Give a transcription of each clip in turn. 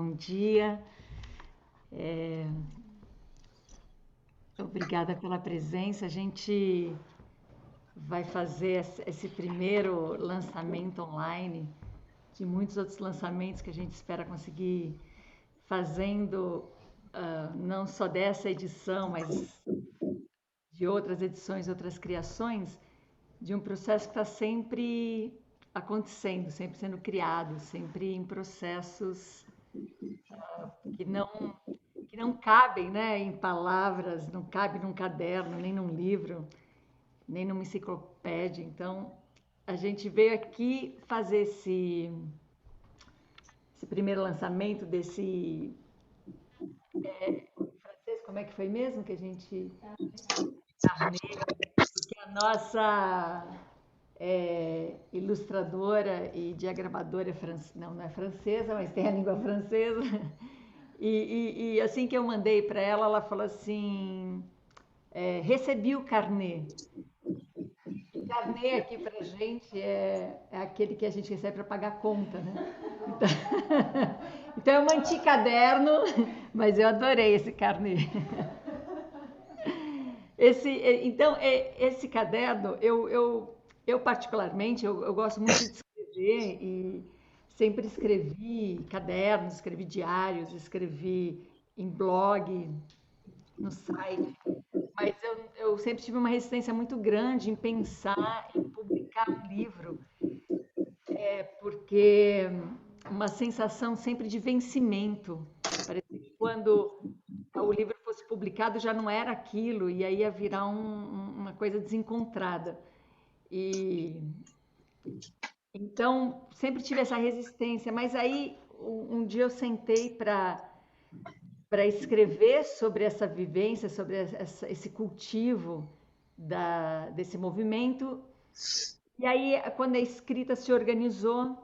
bom dia. Obrigada pela presença. A gente vai fazer esse primeiro lançamento online de muitos outros lançamentos que a gente espera conseguir fazendo, não só dessa edição, mas de outras edições, outras criações, de um processo que está sempre acontecendo, sempre sendo criado, sempre em processos que não cabem, né, em palavras, não cabe num caderno, nem num livro, nem numa enciclopédia. Então, a gente veio aqui fazer esse primeiro lançamento desse francês, como é que foi mesmo que a gente Carneiro, que é a nossa ilustradora e diagramadora não é francesa, mas tem a língua francesa. E assim que eu mandei para ela, ela falou assim: recebi o carnê. Carnê aqui para a gente é aquele que a gente recebe para pagar a conta, né? Então, então eu manti caderno, mas eu adorei esse carnê. Então, esse caderno, eu particularmente, eu gosto muito de escrever e sempre escrevi cadernos, escrevi diários, escrevi em blog, no site, mas eu sempre tive uma resistência muito grande em pensar em publicar um livro, porque uma sensação sempre de vencimento. Parecia que quando o livro fosse publicado já não era aquilo, e aí ia virar uma coisa desencontrada. E então sempre tive essa resistência, mas aí um dia eu sentei para escrever sobre essa vivência, sobre esse cultivo desse movimento. E aí, quando a escrita se organizou,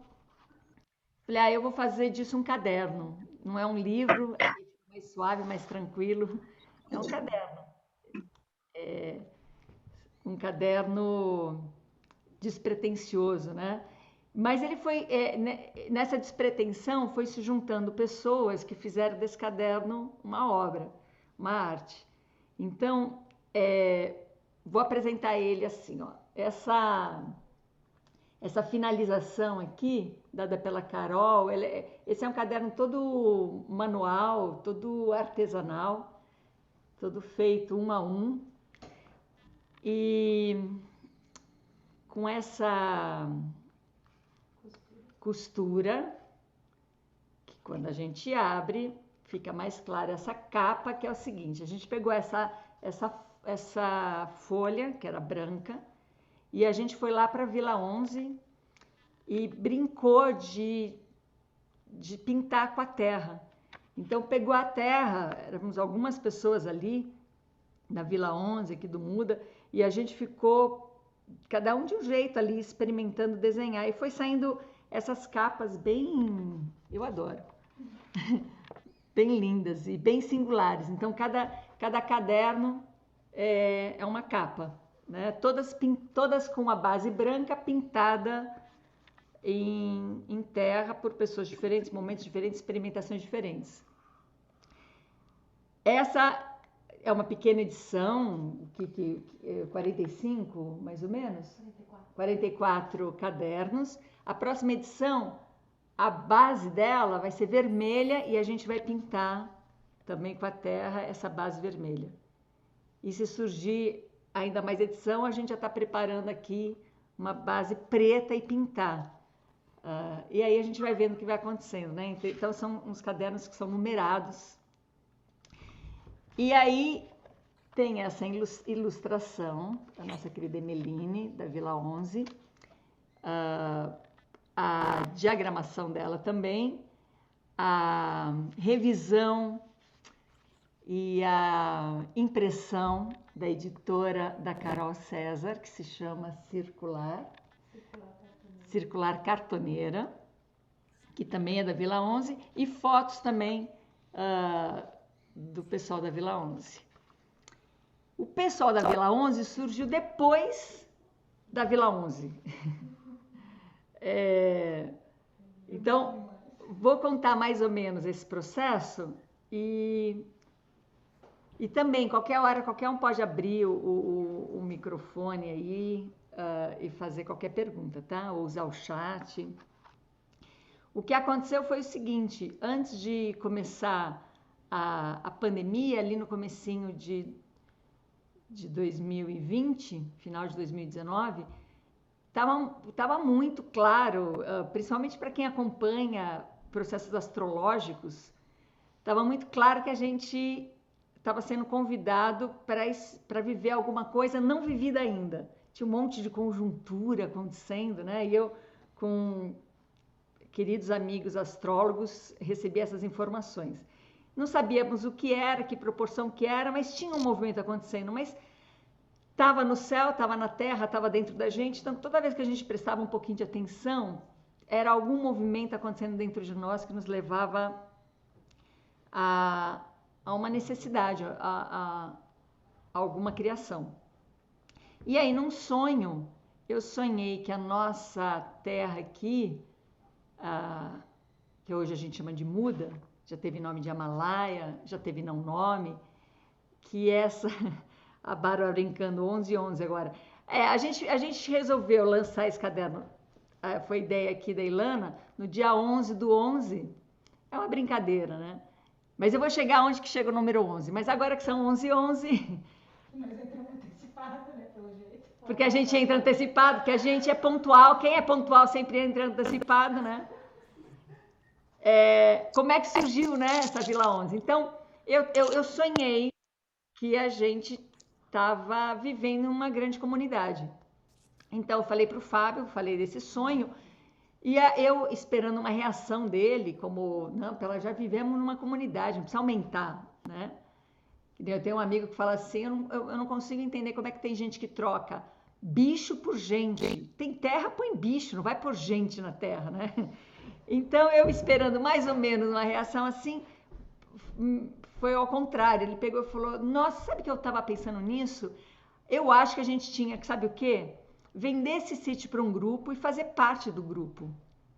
falei, eu vou fazer disso um caderno. Não é um livro, é mais suave, mais tranquilo. É um caderno. Um caderno despretensioso, né? Mas ele foi, nessa despretensão, foi se juntando pessoas que fizeram desse caderno uma obra, uma arte. Então, vou apresentar ele assim, ó. Essa finalização aqui, dada pela Carol, esse é um caderno todo manual, todo artesanal, todo feito um a um. E com essa costura, que quando a gente abre, fica mais clara essa capa, que é o seguinte: a gente pegou essa folha, que era branca, e a gente foi lá para a Vila 11 e brincou de pintar com a terra. Então pegou a terra, éramos algumas pessoas ali, na Vila 11, aqui do Muda, e a gente ficou, cada um de um jeito ali, experimentando desenhar, e foi saindo essas capas bem, eu adoro, bem lindas e bem singulares. Então cada caderno é uma capa, né? Todas com a base branca pintada em terra por pessoas diferentes, momentos diferentes, experimentações diferentes. Essa é uma pequena edição, 45, mais ou menos? 44 cadernos. A próxima edição, a base dela vai ser vermelha e a gente vai pintar também com a terra essa base vermelha. E se surgir ainda mais edição, a gente já está preparando aqui uma base preta e pintar. E aí a gente vai vendo o que vai acontecendo, né? Então são uns cadernos que são numerados. E aí tem essa ilustração da nossa querida Emeline, da Vila 11, a diagramação dela também, a revisão e a impressão da editora da Carol César, que se chama Circular Cartoneira, que também é da Vila 11, e fotos também do pessoal da Vila 11. O pessoal da Vila 11 surgiu depois da Vila 11. Então, vou contar mais ou menos esse processo e também, qualquer hora, qualquer um pode abrir o microfone aí e fazer qualquer pergunta, tá? Ou usar o chat. O que aconteceu foi o seguinte, antes de começar a pandemia, ali no comecinho de 2020, final de 2019, estava muito claro, principalmente para quem acompanha processos astrológicos, estava muito claro que a gente estava sendo convidado para viver alguma coisa não vivida ainda. Tinha um monte de conjuntura acontecendo, né? E eu, com queridos amigos astrólogos, recebi essas informações. Não sabíamos o que era, que proporção que era, mas tinha um movimento acontecendo, mas estava no céu, estava na terra, estava dentro da gente, então toda vez que a gente prestava um pouquinho de atenção, era algum movimento acontecendo dentro de nós que nos levava a uma necessidade, a alguma criação. E aí, num sonho, eu sonhei que a nossa terra aqui, que hoje a gente chama de Muda, já teve nome de Himalaia, já teve não nome, que essa, a Bárbara brincando, 11/11 agora. A gente resolveu lançar esse caderno, foi ideia aqui da Ilana, no dia 11/11, é uma brincadeira, né? Mas eu vou chegar onde que chega o número 11. Mas agora que são 11/11... Mas entramos antecipado, né, pelo jeito. Porque a gente entra antecipado, porque a gente é pontual. Quem é pontual sempre entra antecipado, né? Como é que surgiu, né, essa Vila 11? Então, eu sonhei que a gente estava vivendo uma grande comunidade. Então, eu falei para o Fábio, falei desse sonho... E eu esperando uma reação dele, como, não, já vivemos numa comunidade, não precisa aumentar, né? Eu tenho um amigo que fala assim, eu não consigo entender como é que tem gente que troca bicho por gente. Tem terra, põe bicho, não vai por gente na terra, né? Então, eu esperando mais ou menos uma reação assim, foi ao contrário. Ele pegou e falou, nossa, sabe que eu estava pensando nisso? Eu acho que a gente tinha, sabe o quê? Vender esse sítio para um grupo e fazer parte do grupo.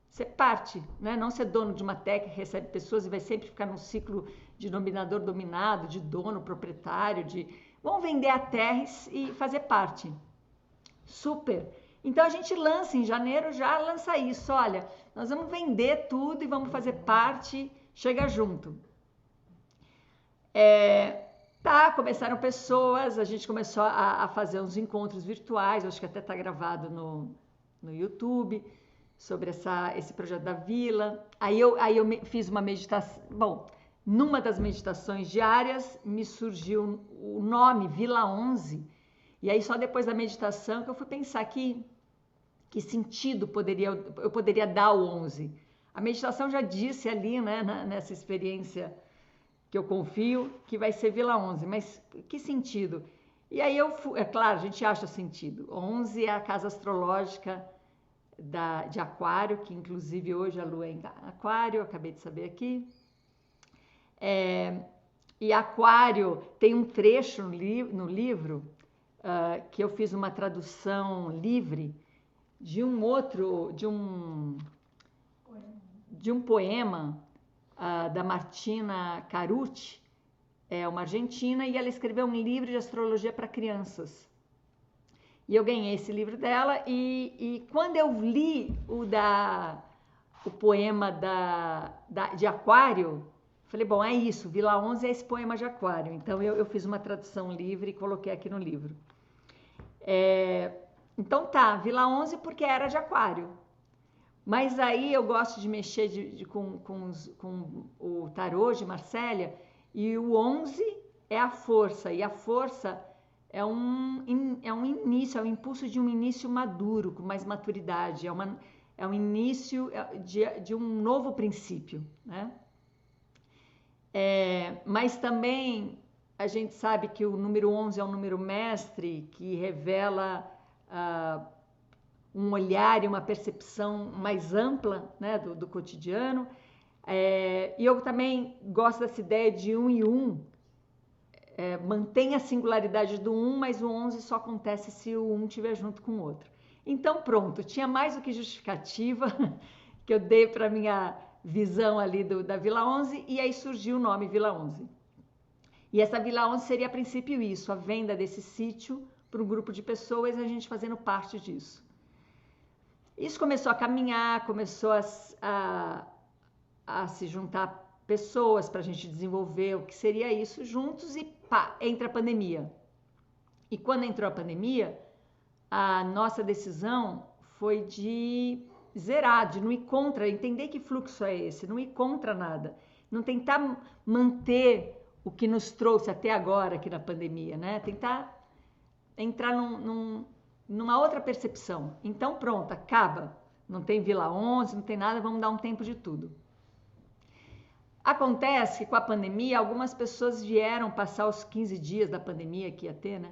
Ser parte, né? Não ser dono de uma técnica que recebe pessoas e vai sempre ficar num ciclo de dominador dominado, de dono, proprietário, vamos vender a terra e fazer parte. Super! Então a gente lança em janeiro, já lança isso, olha, nós vamos vender tudo e vamos fazer parte, chega junto. Começaram pessoas, a gente começou a fazer uns encontros virtuais, acho que até está gravado no YouTube, sobre esse projeto da vila. Aí eu fiz uma meditação, bom, numa das meditações diárias me surgiu o nome Vila 11, e aí só depois da meditação que eu fui pensar que sentido eu poderia dar ao 11. A meditação já disse ali, né, nessa experiência que eu confio, que vai ser Vila 11, mas que sentido? E aí é claro, a gente acha sentido. 11 é a casa astrológica de Aquário, que inclusive hoje a Lua é em Aquário, acabei de saber aqui. E Aquário tem um trecho no livro que eu fiz uma tradução livre de um poema da Martina Carucci, uma argentina, e ela escreveu um livro de astrologia para crianças. E eu ganhei esse livro dela, e quando eu li o poema de Aquário, falei, bom, é isso, Vila 11 é esse poema de Aquário. Então eu fiz uma tradução livre e coloquei aqui no livro. Então tá, Vila 11 porque era de Aquário. Mas aí eu gosto de mexer com o tarô de Marsella, e o 11 é a força, e a força é um início, é o impulso de um início maduro, com mais maturidade, é um início de um novo princípio, né? Mas também a gente sabe que o número 11 é um número mestre que revela um olhar e uma percepção mais ampla, né, do cotidiano. E eu também gosto dessa ideia de 1 e 1, mantém a singularidade do 1, mas o 11 só acontece se o 1 estiver junto com o outro. Então pronto, tinha mais do que justificativa que eu dei para minha visão ali da Vila 11 e aí surgiu o nome Vila 11. E essa Vila 11 seria a princípio isso, a venda desse sítio para um grupo de pessoas e a gente fazendo parte disso. Isso começou a caminhar, começou a se juntar pessoas para a gente desenvolver o que seria isso juntos e pá, entra a pandemia. E quando entrou a pandemia, a nossa decisão foi de zerar, de não ir contra, entender que fluxo é esse, não ir contra nada, não tentar manter o que nos trouxe até agora aqui na pandemia, né? Tentar entrar numa outra percepção. Então pronto, acaba, não tem Vila 11, não tem nada, vamos dar um tempo de tudo. Acontece que com a pandemia, algumas pessoas vieram passar os 15 dias da pandemia que ia ter, né?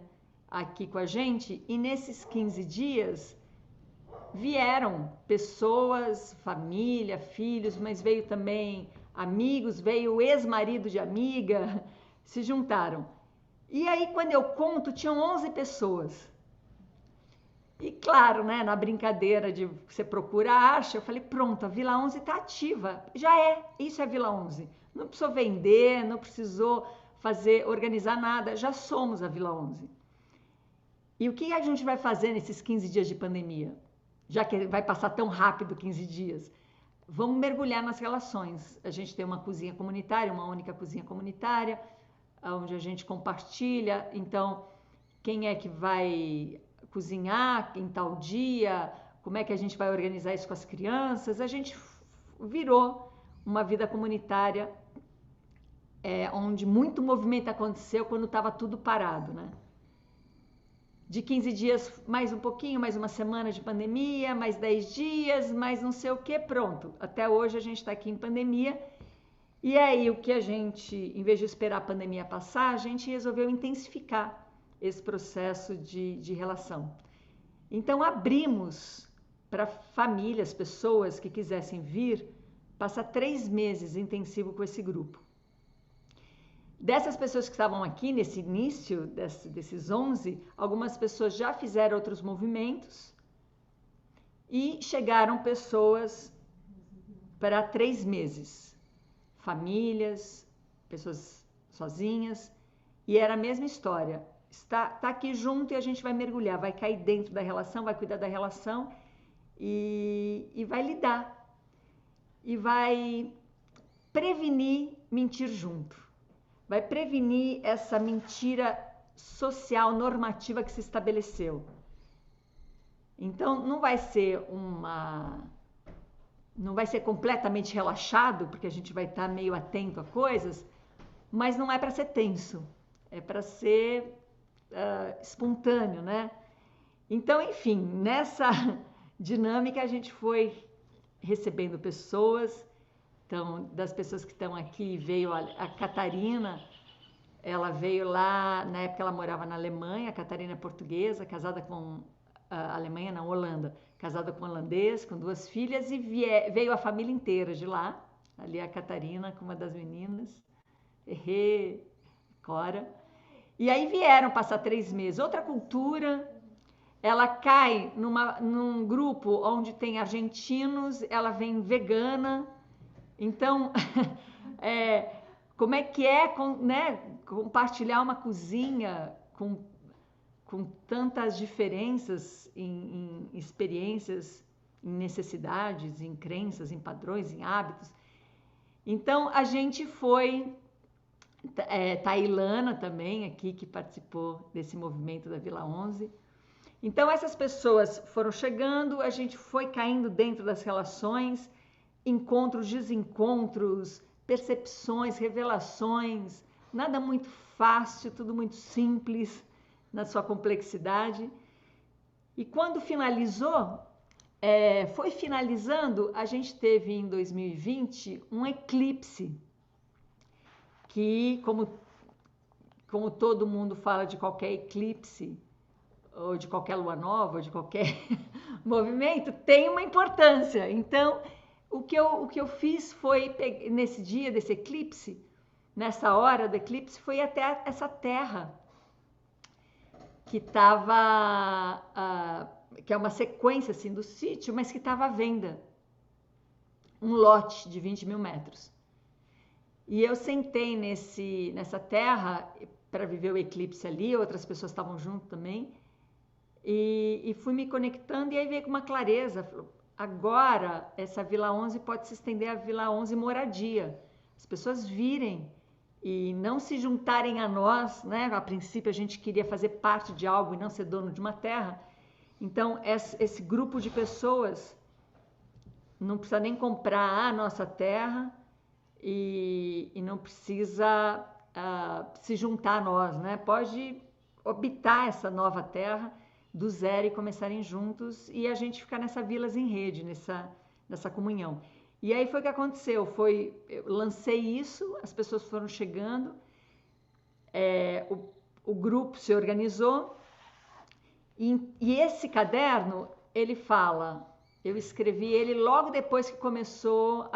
Aqui com a gente, e nesses 15 dias vieram pessoas, família, filhos, mas veio também amigos, veio o ex-marido de amiga, se juntaram. E aí, quando eu conto, tinham 11 pessoas. E claro, né, na brincadeira de você procura, acha, eu falei, pronto, a Vila 11 está ativa. Já é, isso é a Vila 11. Não precisou vender, não precisou organizar nada, já somos a Vila 11. E o que a gente vai fazer nesses 15 dias de pandemia? Já que vai passar tão rápido 15 dias. Vamos mergulhar nas relações. A gente tem uma cozinha comunitária, uma única cozinha comunitária, onde a gente compartilha. Então, quem é que vai cozinhar em tal dia? Como é que a gente vai organizar isso com as crianças? A gente virou uma vida comunitária onde muito movimento aconteceu quando estava tudo parado, né? De 15 dias, mais um pouquinho, mais uma semana de pandemia, mais 10 dias, mais não sei o que, pronto. Até hoje a gente está aqui em pandemia. E aí o que a gente, em vez de esperar a pandemia passar, a gente resolveu intensificar esse processo de relação. Então abrimos para famílias, pessoas que quisessem vir, passar 3 meses intensivo com esse grupo. Dessas pessoas que estavam aqui nesse início, desses 11, algumas pessoas já fizeram outros movimentos e chegaram pessoas para 3 meses. Famílias, pessoas sozinhas, e era a mesma história. Está aqui junto e a gente vai mergulhar, vai cair dentro da relação, vai cuidar da relação e vai lidar. E vai prevenir mentir junto. Vai prevenir essa mentira social normativa que se estabeleceu. Então, não vai ser completamente relaxado, porque a gente vai estar meio atento a coisas, mas não é para ser tenso, é para ser espontâneo, né? Então, enfim, nessa dinâmica a gente foi recebendo pessoas. Então, das pessoas que estão aqui, veio a Catarina, ela veio lá, na época ela morava na Alemanha, a Catarina é portuguesa, casada com a Alemanha, não, Holanda, casada com um holandês, com 2 filhas, e veio a família inteira de lá, ali a Catarina com uma das meninas, Cora, e aí vieram passar 3 meses, outra cultura. Ela cai num grupo onde tem argentinos, ela vem vegana. Então, como é que né, compartilhar uma cozinha com tantas diferenças em experiências, em necessidades, em crenças, em padrões, em hábitos? Então, a gente foi... Tailana também aqui, que participou desse movimento da Vila 11. Então, essas pessoas foram chegando, a gente foi caindo dentro das relações, encontros, desencontros, percepções, revelações, nada muito fácil, tudo muito simples na sua complexidade. E quando finalizou, foi finalizando, a gente teve em 2020 um eclipse, que como todo mundo fala de qualquer eclipse, ou de qualquer lua nova, ou de qualquer movimento, tem uma importância. Então, o que eu fiz foi, nesse dia desse eclipse, nessa hora do eclipse, foi até essa terra que estava, que é uma sequência assim do sítio, mas que estava à venda. um lote de 20 mil metros. E eu sentei nessa terra para viver o eclipse ali, outras pessoas estavam junto também, e fui me conectando, e aí veio com uma clareza, falou, agora essa Vila 11 pode se estender a Vila 11 moradia, as pessoas virem e não se juntarem a nós, né? A princípio a gente queria fazer parte de algo e não ser dono de uma terra, então esse grupo de pessoas não precisa nem comprar a nossa terra e não precisa se juntar a nós, né? Pode habitar essa nova terra do zero e começarem juntos e a gente ficar nessa Vilas em Rede, nessa comunhão. E aí foi o que aconteceu, eu lancei isso, as pessoas foram chegando, o grupo se organizou e esse caderno, ele fala, eu escrevi ele logo depois que começou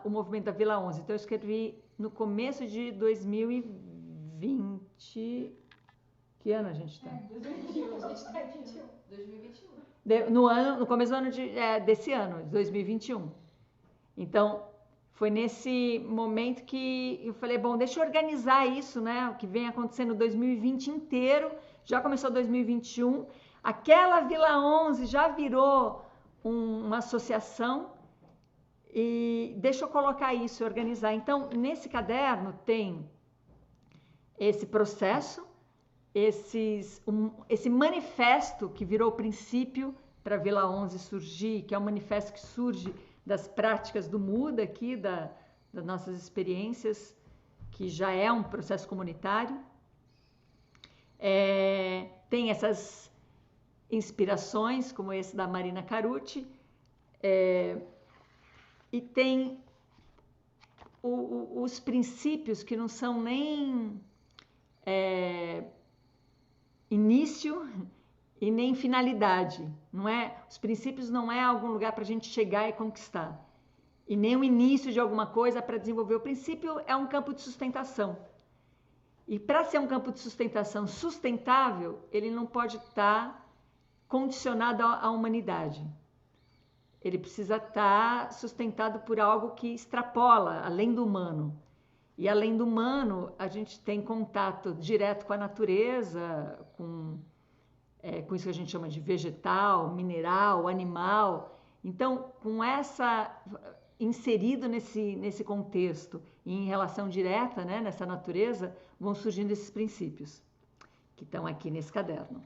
o movimento da Vila 11, então eu escrevi no começo de 2020, que ano a gente está? 2021, a gente está em 21. 2021. No começo do ano desse ano, de 2021. Então, foi nesse momento que eu falei, bom, deixa eu organizar isso, né? O que vem acontecendo 2020 inteiro, já começou 2021, aquela Vila 11 já virou uma associação e deixa eu colocar isso, organizar. Então, nesse caderno tem esse processo, esse manifesto que virou o princípio para a Vila 11 surgir, que é um manifesto que surge das práticas do Muda aqui, das nossas experiências, que já é um processo comunitário. Tem essas inspirações, como esse da Marina Carucci, e tem os princípios que não são nem início e nem finalidade, não é? Os princípios não é algum lugar para a gente chegar e conquistar, e nem o início de alguma coisa para desenvolver. O princípio é um campo de sustentação, e para ser um campo de sustentação sustentável, ele não pode estar condicionado à humanidade. Ele precisa estar sustentado por algo que extrapola, além do humano. E além do humano, a gente tem contato direto com a natureza, com isso que a gente chama de vegetal, mineral, animal. Então, com inserido nesse contexto e em relação direta, né, nessa natureza, vão surgindo esses princípios que estão aqui nesse caderno.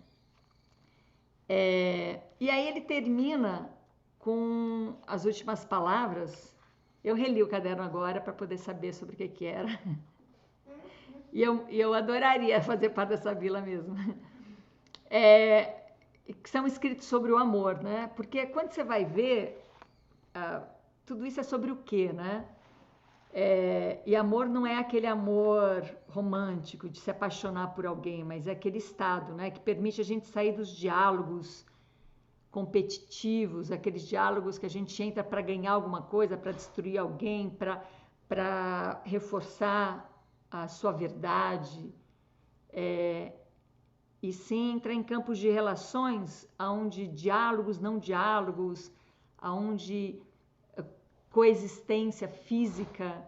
E aí ele termina com as últimas palavras. Eu reli o caderno agora para poder saber sobre o que era. E eu adoraria fazer parte dessa vila mesmo. Que são escritos sobre o amor, né? Porque quando você vai ver, tudo isso é sobre o quê, né? E amor não é aquele amor romântico de se apaixonar por alguém, mas é aquele estado, né, que permite a gente sair dos diálogos competitivos, aqueles diálogos que a gente entra para ganhar alguma coisa, para destruir alguém, para reforçar a sua verdade, e sim entrar em campos de relações onde diálogos, não diálogos, onde coexistência física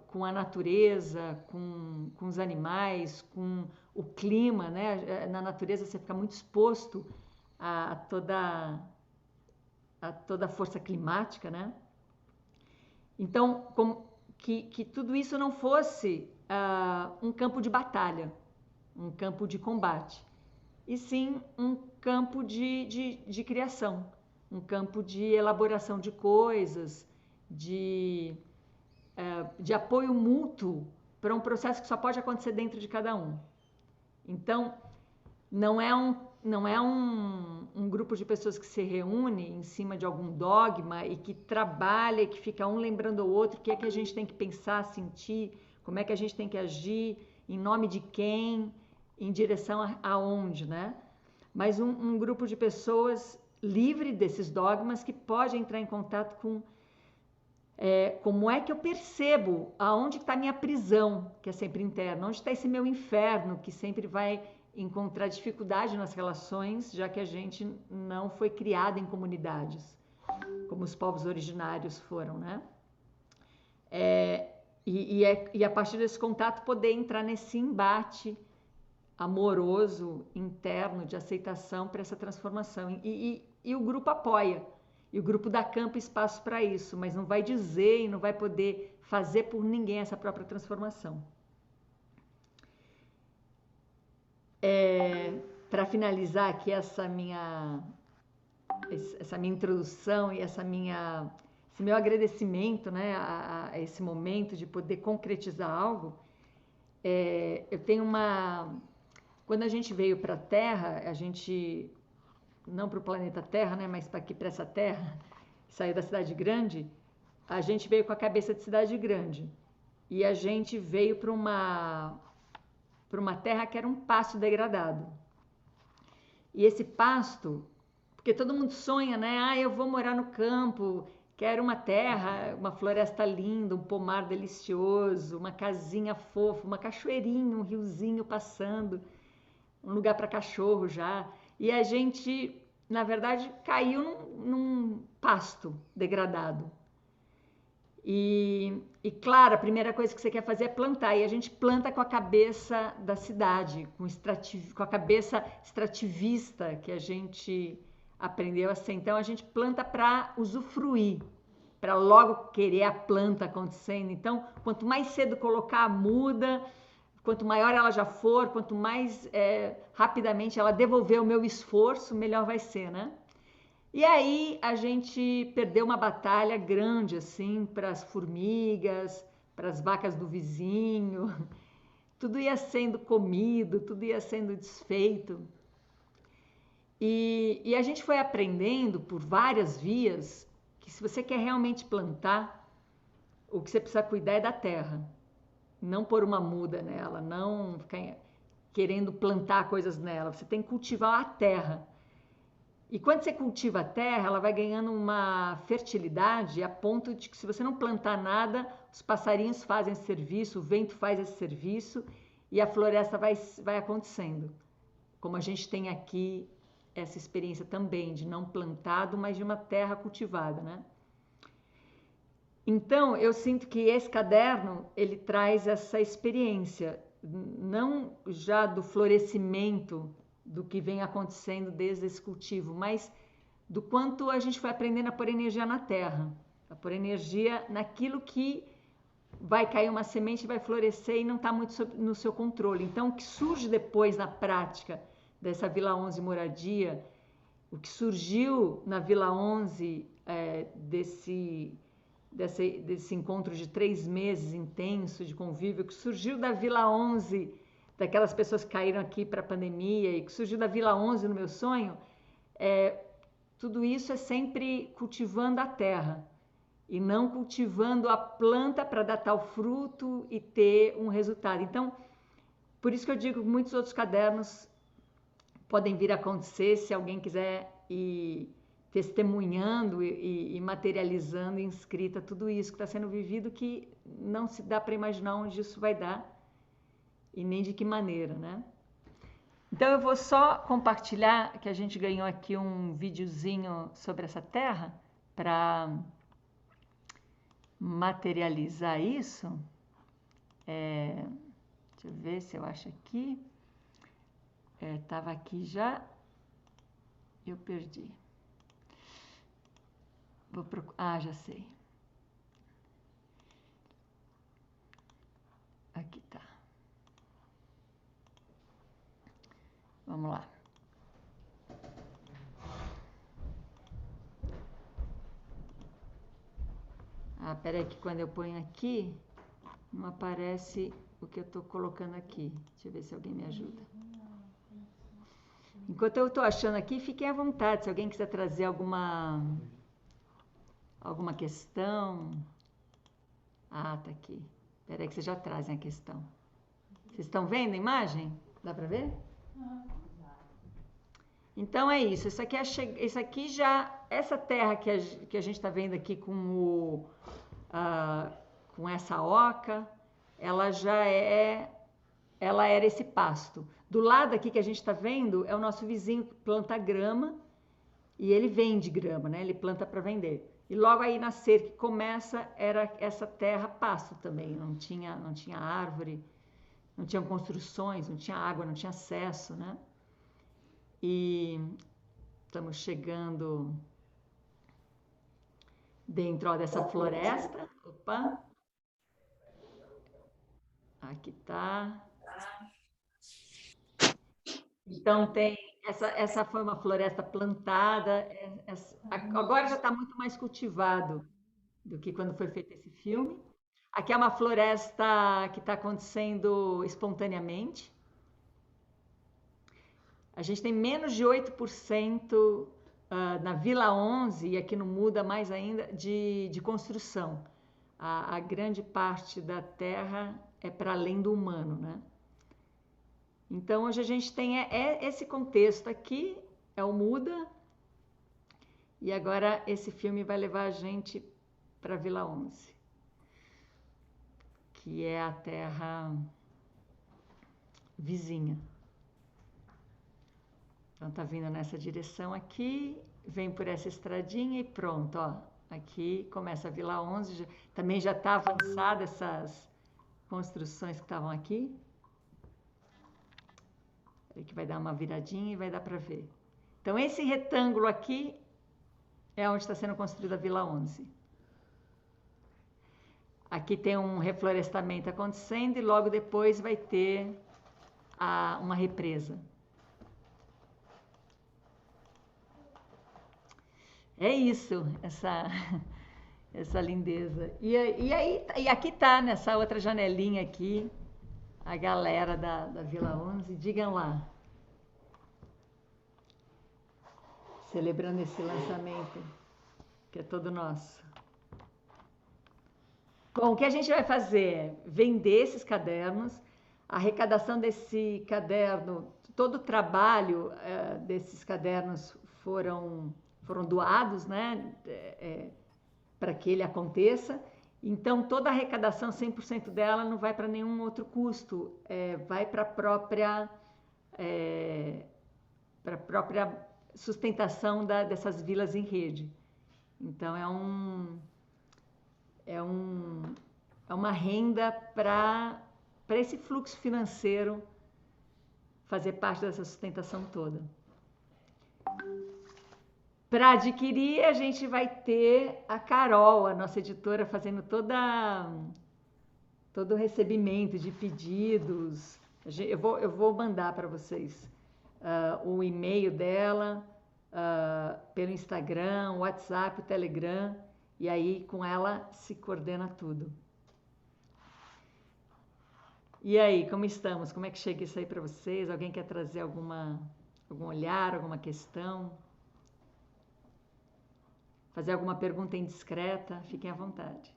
com a natureza, com os animais, com o clima, né? Na natureza você fica muito exposto a toda a força climática, né? Então, que tudo isso não fosse um campo de batalha, um campo de combate, e sim um campo de criação, um campo de elaboração de coisas, de apoio mútuo para um processo que só pode acontecer dentro de cada um. Então, não é um grupo de pessoas que se reúne em cima de algum dogma e que trabalha e que fica um lembrando ao outro o que é que a gente tem que pensar, sentir, como é que a gente tem que agir, em nome de quem, em direção aonde, né? Mas um grupo de pessoas livre desses dogmas que pode entrar em contato com como é que eu percebo aonde está a minha prisão, que é sempre interna, onde está esse meu inferno, que sempre vai encontrar dificuldade nas relações, já que a gente não foi criado em comunidades. como os povos originários foram, né? E a partir desse contato poder entrar nesse embate amoroso, interno, de aceitação para essa transformação. E o grupo apoia, e o grupo dá campo e espaço para isso, mas não vai dizer e não vai poder fazer por ninguém essa própria transformação. Para finalizar aqui essa minha introdução e esse meu agradecimento, né, a esse momento de poder concretizar algo, eu tenho quando a gente veio para a Terra, a gente, não para o planeta Terra, né, mas para aqui, para essa Terra, saiu da cidade grande, a gente veio com a cabeça de cidade grande. E a gente veio para uma terra que era um pasto degradado. E esse pasto, porque todo mundo sonha, né? Eu vou morar no campo, quero uma terra, uma floresta linda, um pomar delicioso, uma casinha fofa, uma cachoeirinha, um riozinho passando, um lugar para cachorro já. E a gente, na verdade, caiu num pasto degradado. E claro, a primeira coisa que você quer fazer é plantar, e a gente planta com a cabeça da cidade, com a cabeça extrativista que a gente aprendeu a ser. Então a gente planta para usufruir, para logo querer a planta acontecendo. Então, quanto mais cedo colocar a muda, quanto maior ela já for, quanto mais rapidamente ela devolver o meu esforço, melhor vai ser, né? E aí a gente perdeu uma batalha grande, assim, para as formigas, para as vacas do vizinho. Tudo ia sendo comido, tudo ia sendo desfeito. E a gente foi aprendendo por várias vias que se você quer realmente plantar, o que você precisa cuidar é da terra. Não pôr uma muda nela, não ficar querendo plantar coisas nela. Você tem que cultivar a terra. E quando você cultiva a terra, ela vai ganhando uma fertilidade a ponto de que se você não plantar nada, os passarinhos fazem esse serviço, o vento faz esse serviço e a floresta vai acontecendo. Como a gente tem aqui essa experiência também de não plantado, mas de uma terra cultivada, né? Então, eu sinto que esse caderno, ele traz essa experiência, não já do florescimento do que vem acontecendo desde esse cultivo, mas do quanto a gente foi aprendendo a pôr energia na terra, a pôr energia naquilo que vai cair uma semente, vai florescer e não está muito no seu controle. Então, o que surge depois na prática dessa Vila 11 moradia, o que surgiu na Vila 11 desse encontro de 3 meses intenso de convívio, que surgiu da Vila 11 daquelas pessoas que caíram aqui para a pandemia e que surgiu da Vila 11 no meu sonho, tudo isso é sempre cultivando a terra e não cultivando a planta para dar tal fruto e ter um resultado. Então, por isso que eu digo que muitos outros cadernos podem vir a acontecer se alguém quiser ir testemunhando e materializando em escrita tudo isso que está sendo vivido, que não se dá para imaginar onde isso vai dar e nem de que maneira, né? Então eu vou só compartilhar que a gente ganhou aqui um videozinho sobre essa terra para materializar isso. Deixa eu ver se eu acho aqui. Estava aqui já. Eu perdi. Vou procurar. Já sei. Aqui tá. Vamos lá. Peraí que quando eu ponho aqui, não aparece o que eu estou colocando aqui. Deixa eu ver se alguém me ajuda. Enquanto eu estou achando aqui, fiquem à vontade. Se alguém quiser trazer alguma questão. Tá aqui. Peraí que vocês já trazem a questão. Vocês estão vendo a imagem? Dá para ver? Então é isso. Isso aqui já, essa terra que a gente está vendo aqui com essa oca, ela era esse pasto. Do lado aqui que a gente está vendo é o nosso vizinho que planta grama e ele vende grama, né? Ele planta para vender. E logo aí na cerca que começa era essa terra pasto também, não tinha árvore, não tinha construções, não tinha água, não tinha acesso, né? E estamos chegando dentro, ó, dessa floresta. Opa, aqui tá. Então tem essa foi uma floresta plantada. Agora já está muito mais cultivado do que quando foi feito esse filme. Aqui é uma floresta que está acontecendo espontaneamente. A gente tem menos de 8% na Vila 11, e aqui não muda mais ainda, de construção. A grande parte da terra é para além do humano, né? Então, hoje a gente tem esse contexto aqui, é o Muda, e agora esse filme vai levar a gente para Vila 11, que é a terra vizinha. Então, tá vindo nessa direção aqui, vem por essa estradinha e pronto, ó. Aqui começa a Vila 11, também já está avançada essas construções que estavam aqui. Que vai dar uma viradinha e vai dar para ver. Então, esse retângulo aqui é onde está sendo construída a Vila 11. Aqui tem um reflorestamento acontecendo e logo depois vai ter uma represa. É isso, essa lindeza. E aqui tá, nessa outra janelinha aqui, a galera da Vila 11. Digam lá. Celebrando esse lançamento, que é todo nosso. Bom, o que a gente vai fazer é vender esses cadernos, a arrecadação desse caderno, todo o trabalho desses cadernos foram doados, né, para que ele aconteça. Então, toda a arrecadação, 100% dela, não vai para nenhum outro custo, vai para a própria sustentação dessas vilas em rede. Então, é uma renda para esse fluxo financeiro fazer parte dessa sustentação toda. Para adquirir, a gente vai ter a Carol, a nossa editora, fazendo todo o recebimento de pedidos. Eu vou mandar para vocês o e-mail dela, pelo Instagram, WhatsApp, Telegram, e aí com ela se coordena tudo. E aí, como estamos? Como é que chega isso aí para vocês? Alguém quer trazer algum olhar, alguma questão? Fazer alguma pergunta indiscreta? Fiquem à vontade.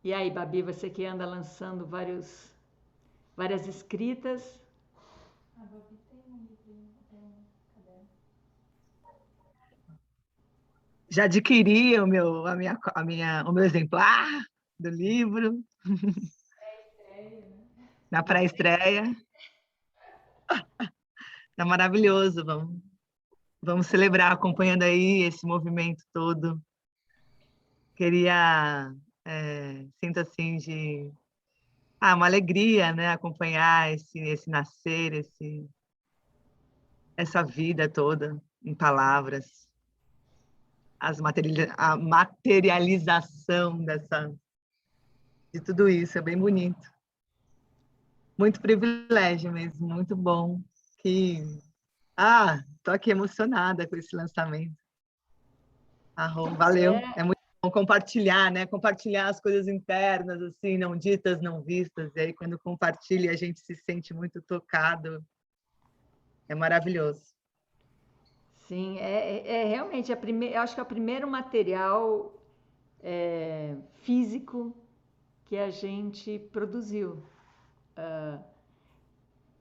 E aí, Babi, você que anda lançando várias escritas. A Babi tem um livrinho, tem um caderno. Já adquiri o meu exemplar do livro. Pré-estreia, né? Na pré-estreia. Tá maravilhoso, vamos celebrar, acompanhando aí esse movimento todo. Queria, sinto assim uma alegria, né, acompanhar esse nascer, essa vida toda em palavras, a materialização de tudo isso, é bem bonito. Muito privilégio mesmo, muito bom. Tô aqui emocionada com esse lançamento. Valeu. É muito bom compartilhar, né? Compartilhar as coisas internas, assim, não ditas, não vistas. E aí, quando compartilha, a gente se sente muito tocado. É maravilhoso. Sim, realmente, eu acho que é o primeiro material físico que a gente produziu.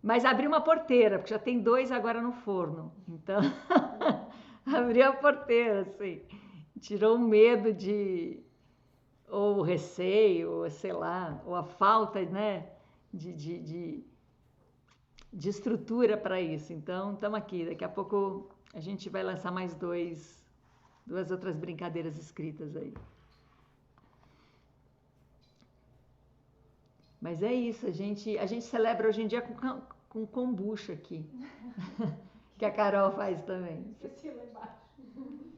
Mas abriu uma porteira, porque já tem 2 agora no forno. Então, abriu a porteira, assim. Tirou o medo de ou o receio, ou sei lá, ou a falta, né, de estrutura para isso. Então, estamos aqui. Daqui a pouco a gente vai lançar mais duas outras brincadeiras escritas aí. Mas é isso, a gente celebra hoje em dia com kombucha aqui, que a Carol faz também.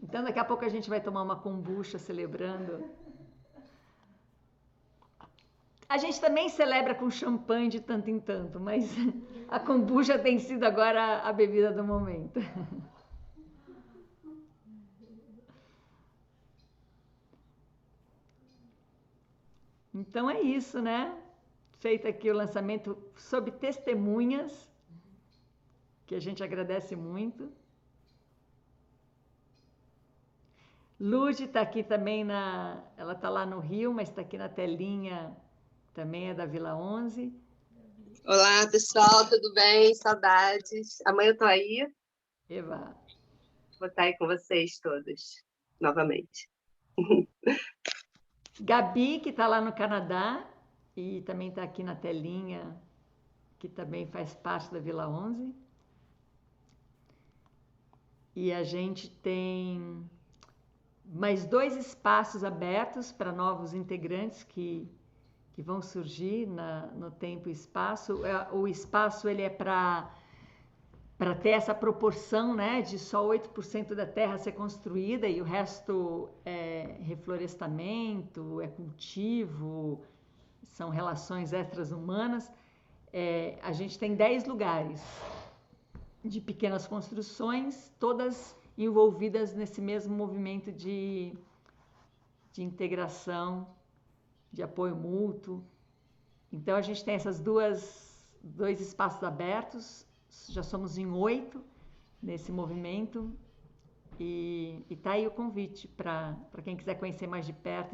Então, daqui a pouco a gente vai tomar uma kombucha celebrando. A gente também celebra com champanhe de tanto em tanto, mas a kombucha tem sido agora a bebida do momento. Então é isso, né? Feito aqui o lançamento sob testemunhas, que a gente agradece muito. Lud está aqui também ela está lá no Rio, mas está aqui na telinha, também é da Vila 11. Olá, pessoal, tudo bem? Saudades. Amanhã eu tô aí. Eva. Vou estar aí com vocês todos, novamente. Gabi, que está lá no Canadá e também está aqui na telinha, que também faz parte da Vila 11. E a gente tem mais 2 espaços abertos para novos integrantes que vão surgir no tempo e espaço. O espaço ele é para ter essa proporção, né, de só 8% da terra ser construída e o resto é reflorestamento, é cultivo, são relações extra-humanas. A gente tem 10 lugares de pequenas construções, todas envolvidas nesse mesmo movimento de integração, de apoio mútuo. Então, a gente tem esses 2 espaços abertos, já somos em 8 nesse movimento, e está aí o convite para quem quiser conhecer mais de perto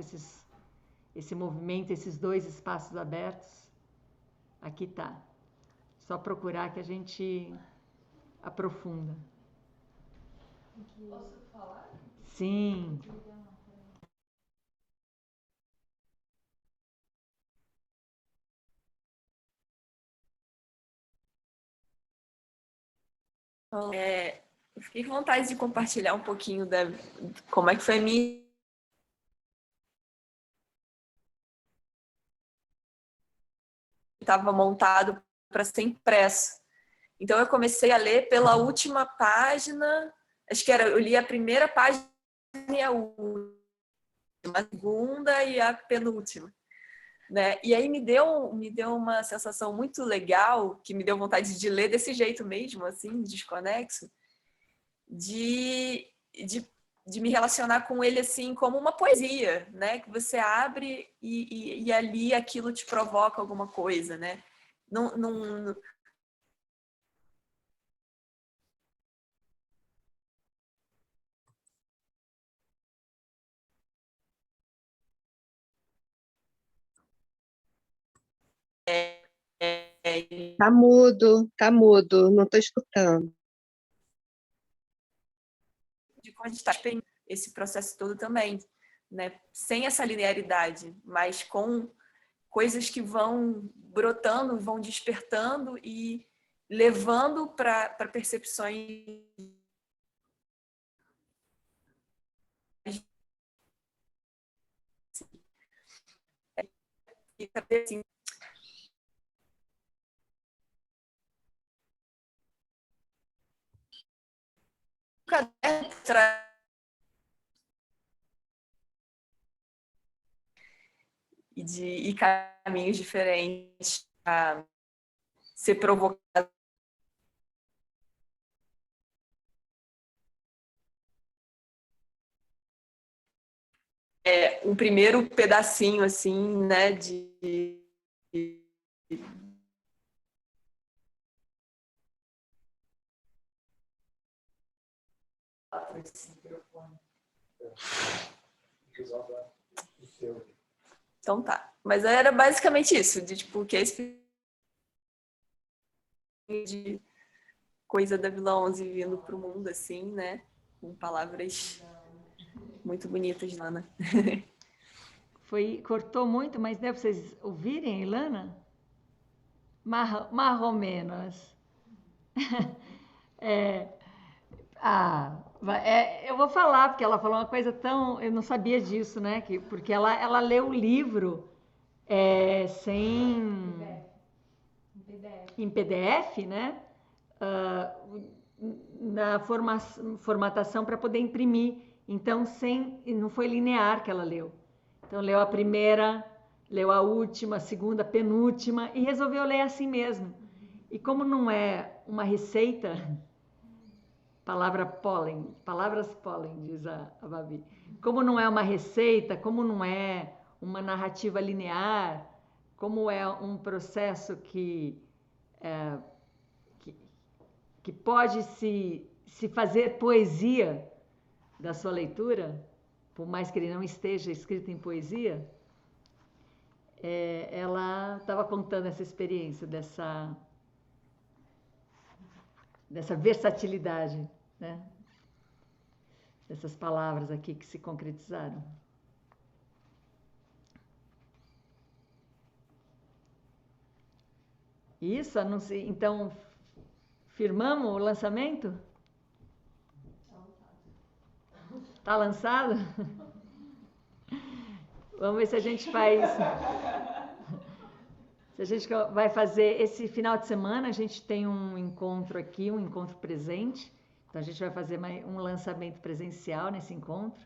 esse movimento, esses 2 espaços abertos, aqui está. Só procurar que a gente aprofunda. Posso falar? Sim. Eu fiquei com vontade de compartilhar um pouquinho como é que foi a minha estava montado para ser impresso. Então eu comecei a ler pela última página, acho que eu li a primeira página e a última, a segunda e a penúltima, né? E aí me deu uma sensação muito legal, que me deu vontade de ler desse jeito mesmo, assim, desconexo, de me relacionar com ele assim como uma poesia, né? Que você abre e ali aquilo te provoca alguma coisa, né? Não... Tá mudo, não estou escutando. De como a gente está esse processo todo também, né? Sem essa linearidade, mas com coisas que vão brotando, vão despertando e levando para percepções assim, e caminhos diferentes a ser provocado. Um primeiro pedacinho assim, né, Então tá. Mas era basicamente isso, de tipo, que esse de coisa da Vila 11 vindo pro mundo, assim, né? Com palavras muito bonitas, Lana. cortou muito, mas deu para vocês ouvirem, Ilana? Mais ou menos. Eu vou falar, porque ela falou uma coisa tão... Eu não sabia disso, né? Porque ela leu o livro em PDF, né? Na formatação para poder imprimir. Então, não foi linear que ela leu. Então, leu a primeira, leu a última, a segunda, a penúltima e resolveu ler assim mesmo. E como não é uma receita, palavras pólen, diz a Babi. Como não é uma receita, como não é uma narrativa linear, como é um processo que pode se fazer poesia da sua leitura, por mais que ele não esteja escrito em poesia, ela estava contando essa experiência, dessa versatilidade, né? Dessas palavras aqui que se concretizaram. Isso, então, firmamos o lançamento? Está lançado? Vamos ver se a gente faz... Se a gente vai fazer esse final de semana, a gente tem um encontro aqui, um encontro presente. Então, a gente vai fazer um lançamento presencial nesse encontro.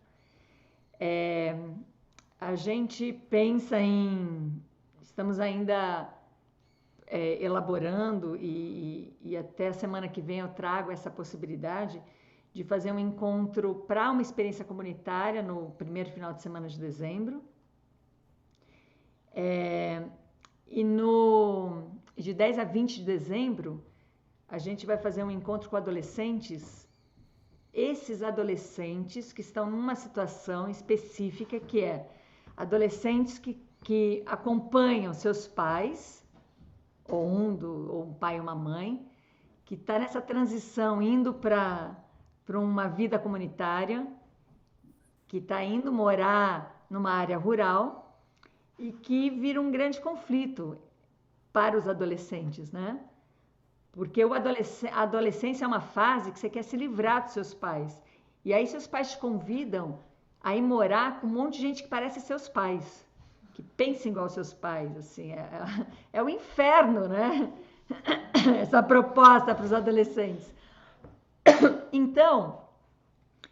A gente pensa em... Estamos ainda elaborando e até a semana que vem eu trago essa possibilidade de fazer um encontro para uma experiência comunitária no primeiro final de semana de dezembro. E de 10 a 20 de dezembro, a gente vai fazer um encontro com adolescentes, esses adolescentes que estão numa situação específica, que é adolescentes que acompanham seus pais, ou um pai e uma mãe, que está nessa transição, indo para uma vida comunitária, que está indo morar numa área rural, e que vira um grande conflito para os adolescentes, né? Porque a adolescência é uma fase que você quer se livrar dos seus pais. E aí seus pais te convidam a ir morar com um monte de gente que parece seus pais, que pensa igual aos seus pais, assim. É o inferno, né? Essa proposta para os adolescentes. Então,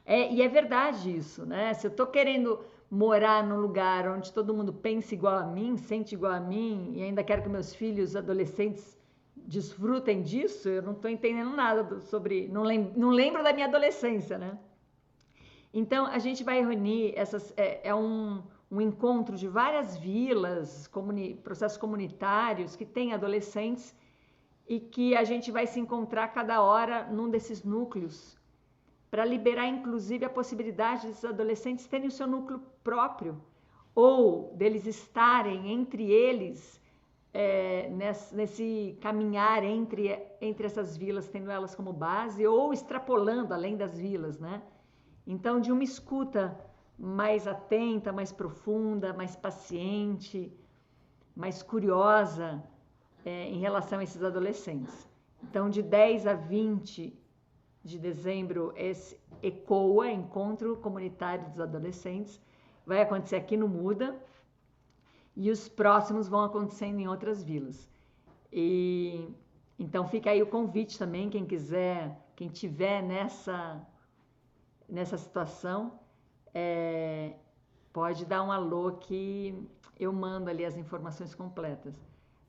e é verdade isso, né? Se eu estou querendo morar num lugar onde todo mundo pensa igual a mim, sente igual a mim, e ainda quero que meus filhos adolescentes desfrutem disso, eu não estou entendendo nada sobre... Não lembro da minha adolescência, né? Então, a gente vai reunir um encontro de várias vilas, processos comunitários que têm adolescentes e que a gente vai se encontrar cada hora num desses núcleos para liberar, inclusive, a possibilidade desses adolescentes terem o seu núcleo próprio ou deles estarem entre eles nesse caminhar entre essas vilas, tendo elas como base ou extrapolando além das vilas, né? Então, de uma escuta mais atenta, mais profunda, mais paciente, mais curiosa em relação a esses adolescentes. Então, de 10 a 20 de dezembro, esse ECOA, Encontro Comunitário dos Adolescentes, vai acontecer aqui no Muda e os próximos vão acontecendo em outras vilas. Então, fica aí o convite também, quem quiser, quem tiver nessa situação, pode dar um alô que eu mando ali as informações completas.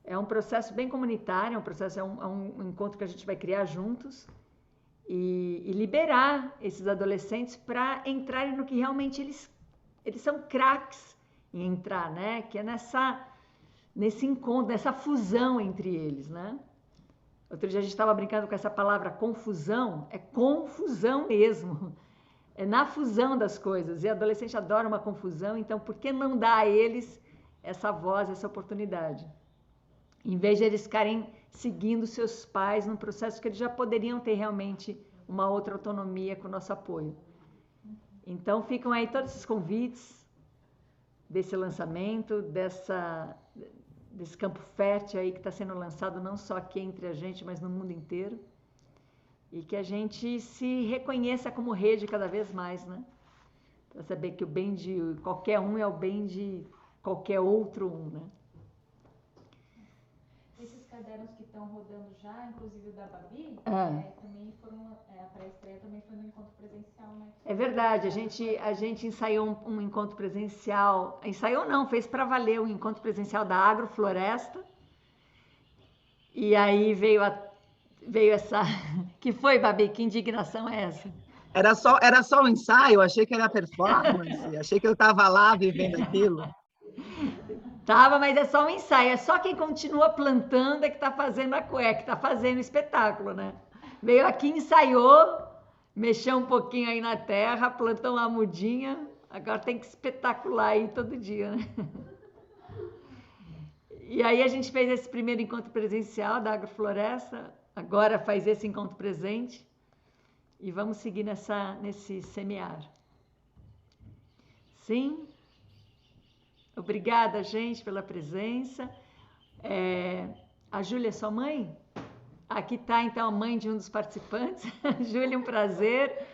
É um processo bem comunitário, é um encontro que a gente vai criar juntos e liberar esses adolescentes para entrarem no que realmente eles são craques em entrar, né? Que é nesse encontro, nessa fusão entre eles, né? Outro dia a gente estava brincando com essa palavra confusão, é confusão mesmo. É na fusão das coisas. E adolescente adora uma confusão, então por que não dar a eles essa voz, essa oportunidade? Em vez de eles ficarem seguindo seus pais num processo que eles já poderiam ter realmente uma outra autonomia com o nosso apoio. Então ficam aí todos esses convites desse lançamento, desse campo fértil aí que está sendo lançado não só aqui entre a gente, mas no mundo inteiro. E que a gente se reconheça como rede cada vez mais, né? Para saber que o bem de qualquer um é o bem de qualquer outro um, né? Esses cadernos que estão rodando já, inclusive o da Babi, também foram, a pré-estreia também foi no encontro presencial, né? É verdade, a gente ensaiou um encontro presencial, ensaiou não, fez para valer o encontro presencial da Agrofloresta, e aí veio essa... Que foi, Babi? Que indignação é essa? Era só um ensaio, achei que era performance, achei que eu estava lá vivendo aquilo. Tava, mas é só um ensaio, é só quem continua plantando é que está fazendo a cueca, que está fazendo o espetáculo, né? Veio aqui, ensaiou, mexeu um pouquinho aí na terra, plantou uma mudinha, agora tem que espetacular aí todo dia, né? E aí a gente fez esse primeiro encontro presencial da Agrofloresta, agora faz esse encontro presente e vamos seguir nesse semear. Sim? Obrigada, gente, pela presença. A Júlia é sua mãe? Aqui está, então, a mãe de um dos participantes. Júlia, um prazer.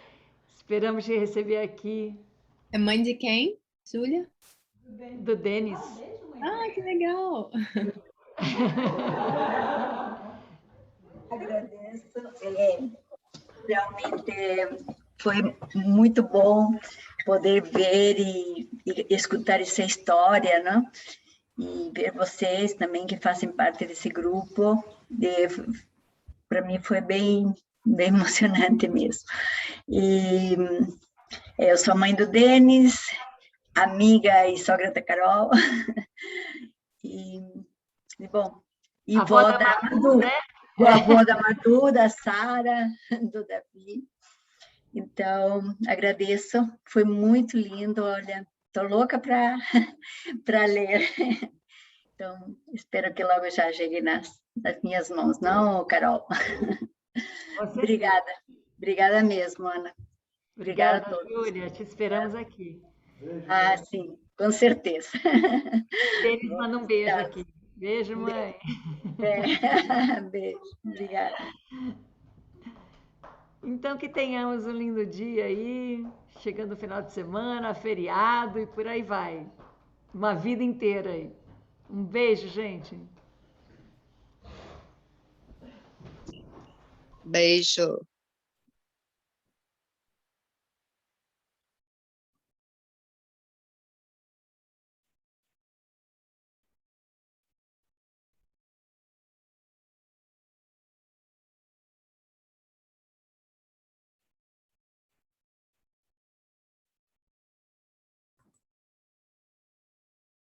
Esperamos te receber aqui. É mãe de quem, Júlia? Do Denis. Beijo, mãe. Ah, que legal! Agradeço. Realmente foi muito bom poder ver e escutar essa história, né? E ver vocês também que fazem parte desse grupo. Para mim foi bem emocionante mesmo. E eu sou a mãe do Denis, amiga e sogra da Carol. E bom, e vó da Madu, né? A avó da Madu, da Sara, do Davi. Então, agradeço, foi muito lindo, olha, estou louca para ler. Então, espero que logo já chegue nas minhas mãos, não, Carol? Obrigada mesmo, Ana. Obrigada a todos. Júlia, te esperamos aqui. Ah, sim, com certeza. Denis manda um beijo aqui. Beijo, mãe. Beijo, obrigada. Então, que tenhamos um lindo dia aí, chegando o final de semana, feriado e por aí vai. Uma vida inteira aí. Um beijo, gente. Beijo.